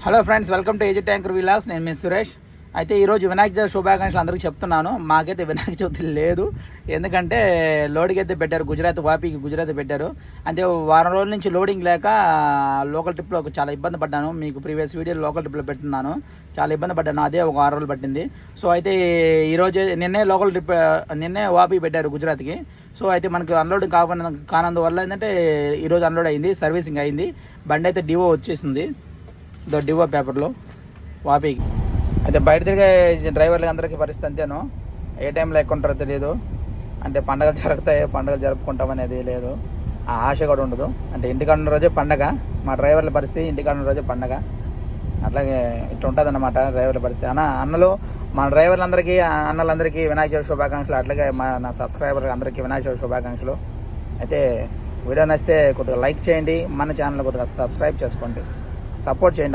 Hello friends, welcome to AG tanker Vilas. నేను మీ సురేష్. అయితే ఈరోజు వినాయక చవితి శుభాకాంక్షలు అందరికీ చెప్తున్నాను. మాకైతే వినాయక చవితి లేదు, ఎందుకంటే లోడింగ్ అయితే పెట్టారు. వాపీకి గుజరాత్ పెట్టారు. అంటే వారం రోజుల నుంచి లోడింగ్ లేక లోకల్ ట్రిప్లో చాలా ఇబ్బంది పడ్డాను. మీకు ప్రీవియస్ వీడియో లోకల్ ట్రిప్లో పెట్టున్నాను. చాలా ఇబ్బంది పడ్డాను, అదే ఒక 6 రోజులు పట్టింది. సో అయితే ఈరోజు నిన్నే వాపీ పెట్టారు గుజరాత్కి. సో అయితే మనకి అన్లోడింగ్ కానందువల్ల ఏంటంటే ఈరోజు అన్లోడ్ అయింది, సర్వీసింగ్ అయింది. బండి అయితే డివో వచ్చేసింది, డివో పేపర్లో వాపీకి. అయితే బయట తిరిగే డ్రైవర్లకి అందరికీ పరిస్థితి అంతేను. ఏ టైంలో ఎక్కువ ఉంటారో తెలియదు. అంటే పండగలు జరుగుతాయి, పండుగలు జరుపుకుంటాం అనేది లేదు, ఆ ఆశ కూడా ఉండదు. అంటే ఇంటికాడ ఉన్న రోజే పండగ. మా డ్రైవర్ల పరిస్థితి ఇంటికాడ ఉన్న రోజే పండగ. అట్లాగే ఇట్లా ఉంటుంది అన్నమాట డ్రైవర్ల పరిస్థితి. అన్నలు మా డ్రైవర్లందరికీ, అన్నలందరికీ వినాయక చవితి శుభాకాంక్షలు. అట్లాగే నా సబ్స్క్రైబర్ అందరికీ వినాయక చవితి శుభాకాంక్షలు. అయితే వీడియో నచ్చితే కొద్దిగా లైక్ చేయండి, మన ఛానల్ కొద్దిగా సబ్స్క్రైబ్ చేసుకోండి, సపోర్ట్ చేయండి.